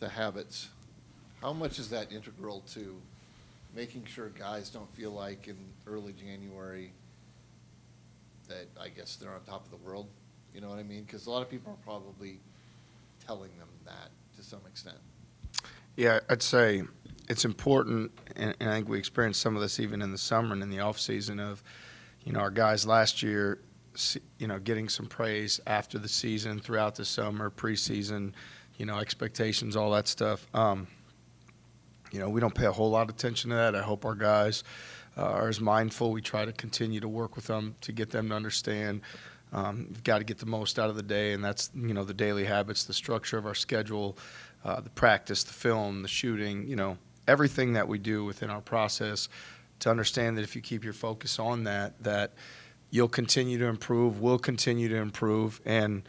the habits, how much is that integral to making sure guys don't feel like in early January that I guess they're on top of the world? You know what I mean? Because a lot of people are probably telling them that to some extent. Yeah, I'd say it's important, and I think we experienced some of this even in the summer and in the off season of, our guys last year, getting some praise after the season, throughout the summer, preseason, expectations, all that stuff. We don't pay a whole lot of attention to that. I hope our guys are as mindful. We try to continue to work with them to get them to understand we've got to get the most out of the day, and that's, the daily habits, the structure of our schedule, the practice, the film, the shooting, everything that we do within our process, to understand that if you keep your focus on that you'll continue to improve, we'll continue to improve, and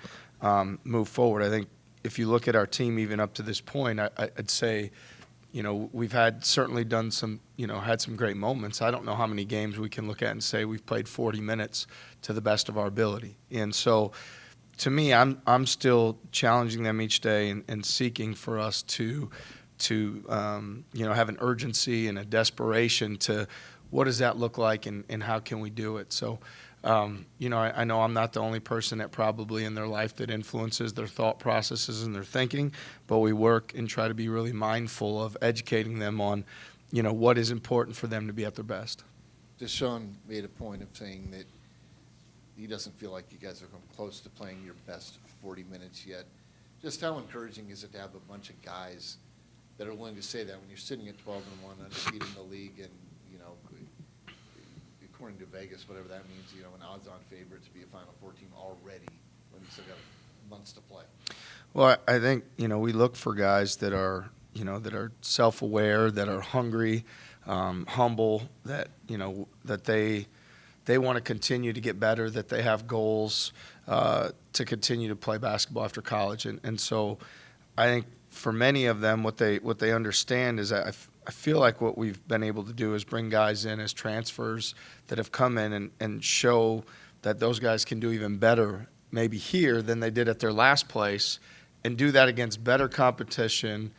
move forward. I think if you look at our team even up to this point, I'd say, we've certainly done some, had some great moments. I don't know how many games we can look at and say we've played 40 minutes to the best of our ability. And so, to me, I'm still challenging them each day and seeking for us to have an urgency and a desperation to what does that look like and how can we do it. So, I know I'm not the only person that probably in their life that influences their thought processes and their thinking, but we work and try to be really mindful of educating them on, what is important for them to be at their best. Deshaun made a point of saying that he doesn't feel like you guys have come close to playing your best 40 minutes yet. Just how encouraging is it to have a bunch of guys that are willing to say that when you're sitting at 12-1, undefeated in the league, and according to Vegas, whatever that means, an odds-on favorite to be a Final Four team already when you still got months to play? Well, I think we look for guys that are that are self-aware, that are hungry, humble, that that they want to continue to get better, that they have goals to continue to play basketball after college, and so I think for many of them, what they understand is that I feel like what we've been able to do is bring guys in as transfers that have come in and show that those guys can do even better maybe here than they did at their last place, and do that against better competition,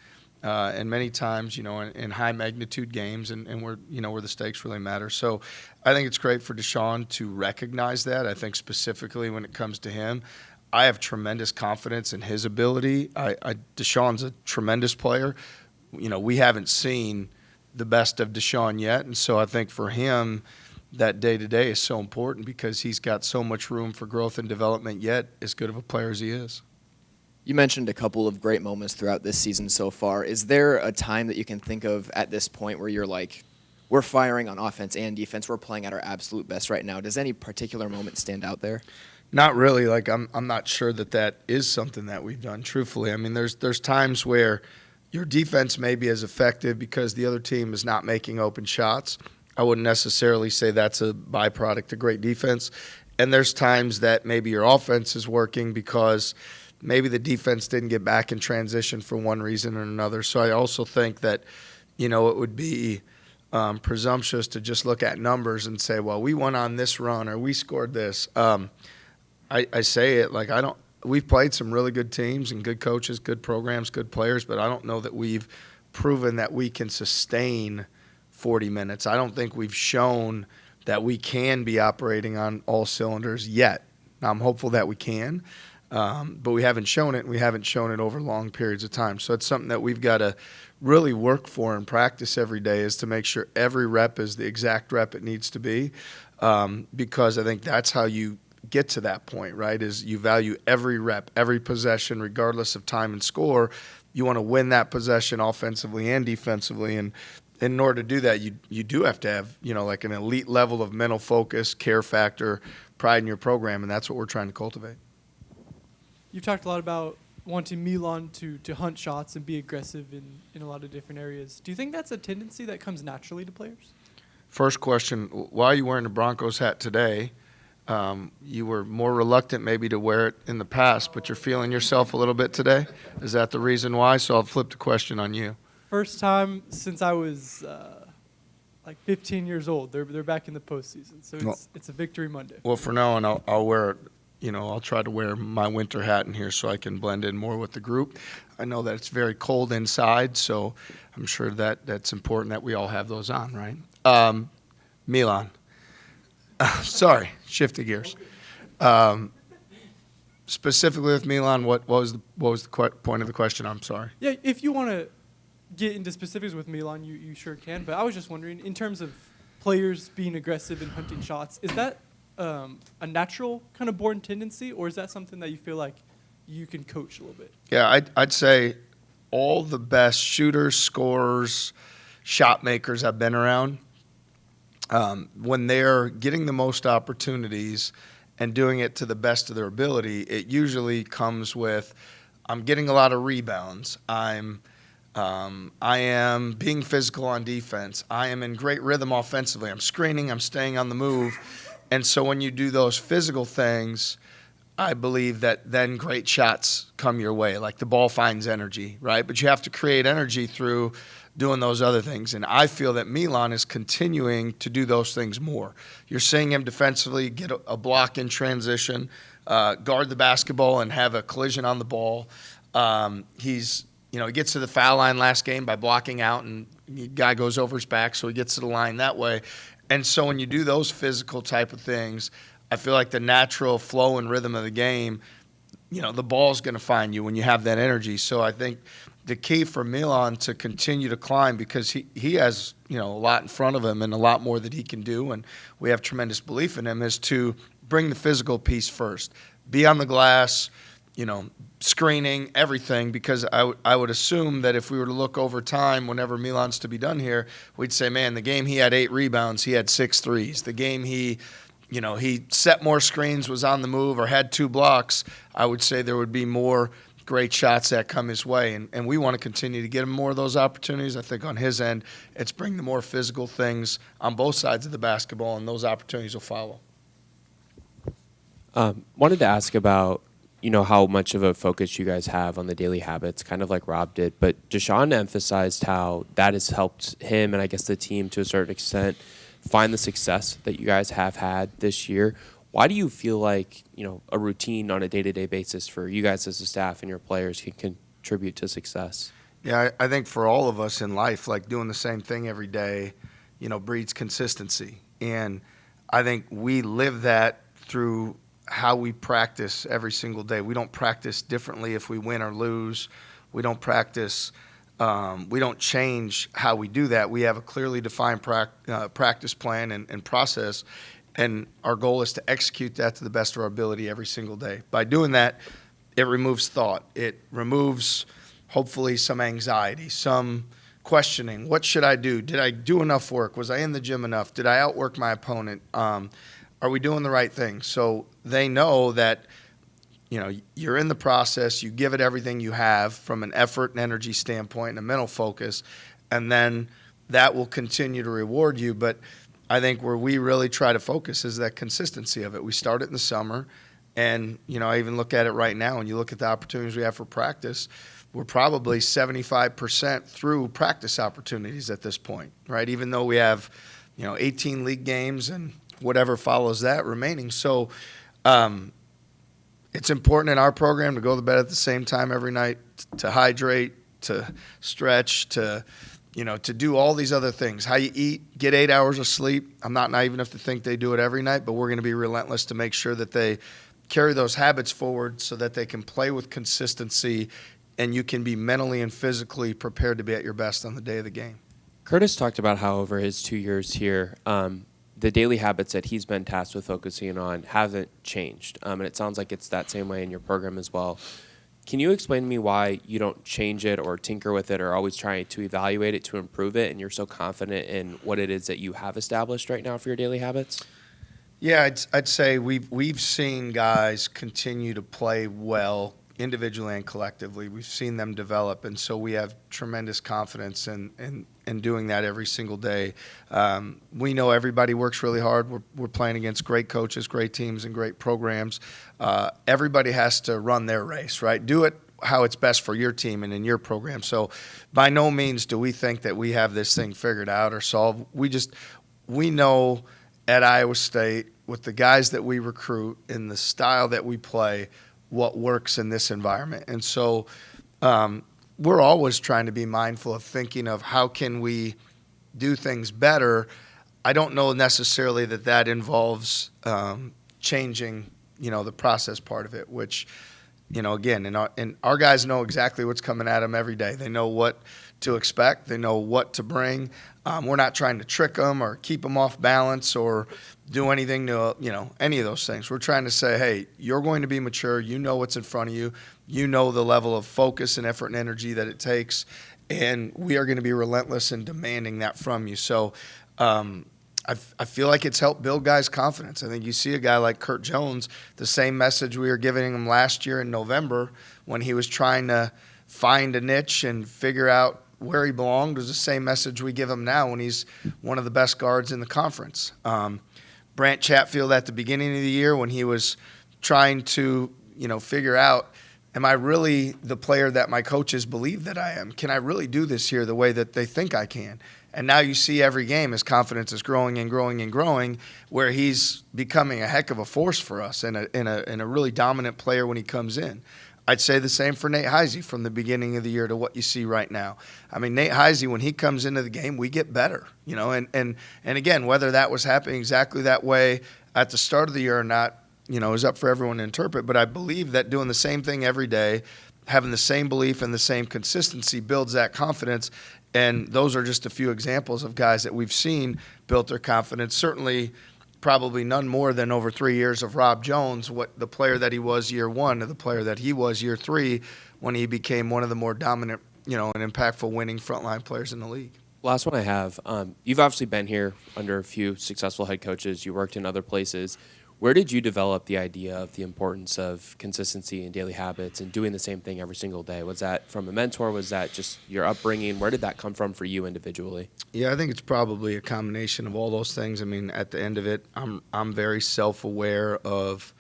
and many times, in high magnitude games and where the stakes really matter. So I think it's great for Deshaun to recognize that. I think specifically when it comes to him, I have tremendous confidence in his ability. Deshaun's a tremendous player. We haven't seen the best of Deshaun yet, and so I think for him, that day-to-day is so important because he's got so much room for growth and development, yet as good of a player as he is. You mentioned a couple of great moments throughout this season so far. Is there a time that you can think of at this point where you're like, we're firing on offense and defense, we're playing at our absolute best right now? Does any particular moment stand out there? Not really. Like I'm not sure that is something that we've done. Truthfully, I mean, there's times where your defense may be as effective because the other team is not making open shots. I wouldn't necessarily say that's a byproduct of great defense. And there's times that maybe your offense is working because maybe the defense didn't get back in transition for one reason or another. So I also think that, it would be presumptuous to just look at numbers and say, well, we went on this run or we scored this. I say it like we've played some really good teams and good coaches, good programs, good players, but I don't know that we've proven that we can sustain 40 minutes. I don't think we've shown that we can be operating on all cylinders yet. Now, I'm hopeful that we can, but we haven't shown it, and we haven't shown it over long periods of time. So it's something that we've got to really work for and practice every day, is to make sure every rep is the exact rep it needs to be, because I think that's how you get to that point, right, is you value every rep, every possession, regardless of time and score. You want to win that possession offensively and defensively, and in order to do that, you do have to have, like an elite level of mental focus, care factor, pride in your program, and that's what we're trying to cultivate. You've talked a lot about wanting Milan to hunt shots and be aggressive in a lot of different areas. Do you think that's a tendency that comes naturally to players? First question, why are you wearing a Broncos hat today? You were more reluctant maybe to wear it in the past, but you're feeling yourself a little bit today? Is that the reason why? So I'll flip the question on you. First time since I was like 15 years old. They're back in the postseason, so it's a victory Monday. Well, for now on, I'll wear it I'll try to wear my winter hat in here so I can blend in more with the group. I know that it's very cold inside, so I'm sure that's important that we all have those on, right? Milan. Sorry, shifting gears. Specifically with Milan, what was the point of the question? I'm sorry. Yeah, if you want to get into specifics with Milan, you sure can. But I was just wondering, in terms of players being aggressive and hunting shots, is that a natural kind of born tendency, or is that something that you feel like you can coach a little bit? Yeah, I'd say all the best shooters, scorers, shot makers I've been around, when they're getting the most opportunities and doing it to the best of their ability, it usually comes with, I'm getting a lot of rebounds. I am being physical on defense. I am in great rhythm offensively. I'm screening. I'm staying on the move. And so when you do those physical things, I believe that then great shots come your way. Like the ball finds energy, right? But you have to create energy through doing those other things. And I feel that Milan is continuing to do those things more. You're seeing him defensively get a block in transition, guard the basketball and have a collision on the ball. He gets to the foul line last game by blocking out, and the guy goes over his back, so he gets to the line that way. And so when you do those physical type of things, I feel like the natural flow and rhythm of the game, the ball's going to find you when you have that energy. So I think the key for Milan to continue to climb, because he has, a lot in front of him and a lot more that he can do, and we have tremendous belief in him, is to bring the physical piece first. Be on the glass, screening, everything, because I would assume that if we were to look over time, whenever Milan's to be done here, we'd say, man, the game he had 8 rebounds, he had 6 threes. The game he set more screens, was on the move, or had 2 blocks, I would say there would be more great shots that come his way. And we want to continue to get him more of those opportunities. I think on his end, it's bring the more physical things on both sides of the basketball, and those opportunities will follow. Wanted to ask about, how much of a focus you guys have on the daily habits, kind of like Rob did. But Deshaun emphasized how that has helped him and I guess the team to a certain extent find the success that you guys have had this year. Why do you feel like, a routine on a day-to-day basis for you guys as a staff and your players can contribute to success? Yeah, I think for all of us in life, like doing the same thing every day, breeds consistency. And I think we live that through how we practice every single day. We don't practice differently if we win or lose. We don't practice, we don't change how we do that. We have a clearly defined practice plan and process, and our goal is to execute that to the best of our ability every single day. By doing that, it removes thought. It removes, hopefully, some anxiety, some questioning. What should I do? Did I do enough work? Was I in the gym enough? Did I outwork my opponent? Are we doing the right thing? So they know that, you're in the process, you give it everything you have from an effort and energy standpoint and a mental focus, and then that will continue to reward you. But I think where we really try to focus is that consistency of it. We start it in the summer, and, I even look at it right now, and you look at the opportunities we have for practice, we're probably 75% through practice opportunities at this point, right? Even though we have, 18 league games and whatever follows that remaining. So it's important in our program to go to bed at the same time every night, to hydrate, to stretch, to do all these other things. How you eat, get 8 hours of sleep. I'm not naive enough to think they do it every night, but we're going to be relentless to make sure that they carry those habits forward so that they can play with consistency and you can be mentally and physically prepared to be at your best on the day of the game. Curtis talked about how over his 2 years here, the daily habits that he's been tasked with focusing on haven't changed. And it sounds like it's that same way in your program as well. Can you explain to me why you don't change it or tinker with it or always try to evaluate it to improve it, and you're so confident in what it is that you have established right now for your daily habits? Yeah, I'd say we've seen guys continue to play well individually and collectively. We've seen them develop, and so we have tremendous confidence in doing that every single day. We know everybody works really hard. We're playing against great coaches, great teams, and great programs. Everybody has to run their race, right? Do it how it's best for your team and in your program. So by no means do we think that we have this thing figured out or solved. We know at Iowa State with the guys that we recruit and the style that we play, what works in this environment. And so we're always trying to be mindful of thinking of how can we do things better. I don't know necessarily that involves changing, the process part of it, which, again, and our guys know exactly what's coming at them every day. They know what to expect. They know what to bring. We're not trying to trick them or keep them off balance or do anything to, any of those things. We're trying to say, hey, you're going to be mature. You know what's in front of you. You know the level of focus and effort and energy that it takes, and we are going to be relentless in demanding that from you. So I feel like it's helped build guys' confidence. I think you see a guy like Kurt Jones, the same message we were giving him last year in November when he was trying to find a niche and figure out where he belonged, was the same message we give him now when he's one of the best guards in the conference. Brant Chatfield at the beginning of the year when he was trying to, figure out, am I really the player that my coaches believe that I am? Can I really do this here the way that they think I can? And now you see every game his confidence is growing and growing and growing, where he's becoming a heck of a force for us and a really dominant player when he comes in. I'd say the same for Nate Heisey from the beginning of the year to what you see right now. I mean, Nate Heisey, when he comes into the game, we get better, and again, whether that was happening exactly that way at the start of the year or not, is up for everyone to interpret. But I believe that doing the same thing every day, having the same belief and the same consistency builds that confidence. And those are just a few examples of guys that we've seen built their confidence. Certainly, probably none more than over 3 years of Rob Jones, what the player that he was year one to the player that he was year three when he became one of the more dominant, and impactful winning frontline players in the league. Last one I have. You've obviously been here under a few successful head coaches. You worked in other places. Where did you develop the idea of the importance of consistency and daily habits and doing the same thing every single day? Was that from a mentor? Was that just your upbringing? Where did that come from for you individually? Yeah, I think it's probably a combination of all those things. I mean, at the end of it, I'm very self-aware of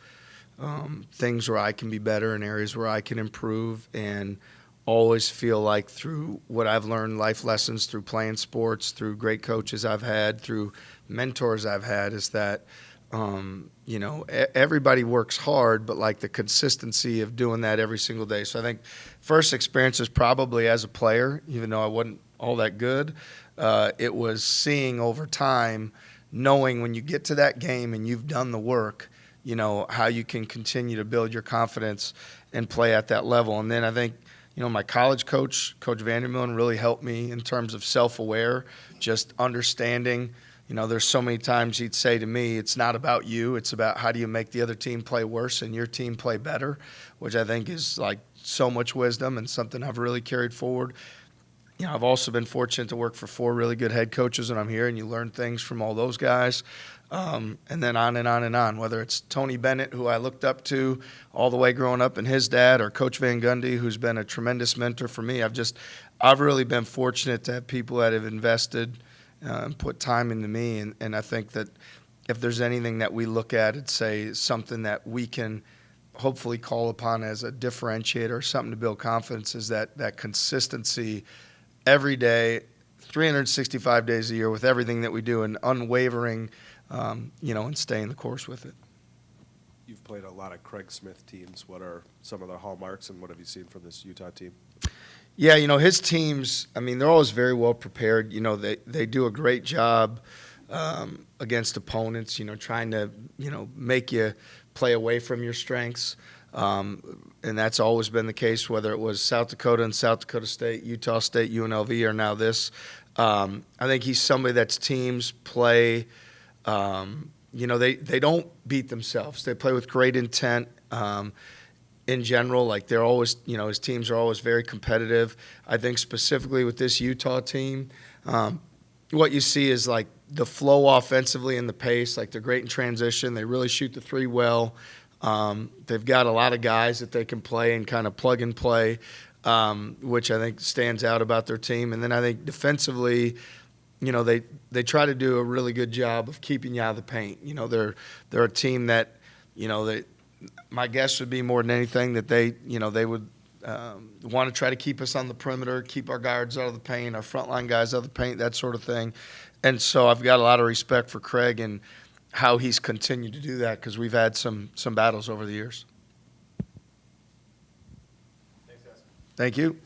things where I can be better and areas where I can improve, and always feel like through what I've learned, life lessons through playing sports, through great coaches I've had, through mentors I've had, is that everybody works hard, but like the consistency of doing that every single day. So I think first experience is probably as a player, even though I wasn't all that good. It was seeing over time, knowing when you get to that game and you've done the work, how you can continue to build your confidence and play at that level. And then I think, my college coach, Coach Vandermillen, really helped me in terms of self-aware, just understanding. There's so many times he'd say to me, it's not about you. It's about how do you make the other team play worse and your team play better, which I think is like so much wisdom and something I've really carried forward. I've also been fortunate to work for 4 really good head coaches when I'm here, and you learn things from all those guys. And then on and on and on, whether it's Tony Bennett, who I looked up to all the way growing up, and his dad, or Coach Van Gundy, who's been a tremendous mentor for me. I've really been fortunate to have people that have invested and put time into me, and I think that if there's anything that we look at and say something that we can hopefully call upon as a differentiator or something to build confidence, is that consistency every day, 365 days a year with everything that we do, and unwavering, and staying the course with it. You've played a lot of Craig Smith teams. What are some of the hallmarks, and what have you seen from this Utah team? Yeah, his teams, they're always very well prepared. They do a great job against opponents, trying to, make you play away from your strengths. And that's always been the case, whether it was South Dakota and South Dakota State, Utah State, UNLV, or now this. I think he's somebody that's teams play, they don't beat themselves. They play with great intent. In general, like they're always, his teams are always very competitive. I think specifically with this Utah team, what you see is like the flow offensively and the pace. Like they're great in transition. They really shoot the three well. They've got a lot of guys that they can play and kind of plug and play, which I think stands out about their team. And then I think defensively, they try to do a really good job of keeping you out of the paint. They're a team that, my guess would be more than anything that they would want to try to keep us on the perimeter, keep our guards out of the paint, our frontline guys out of the paint, that sort of thing. And so I've got a lot of respect for Craig and how he's continued to do that, because we've had some battles over the years. Thank you.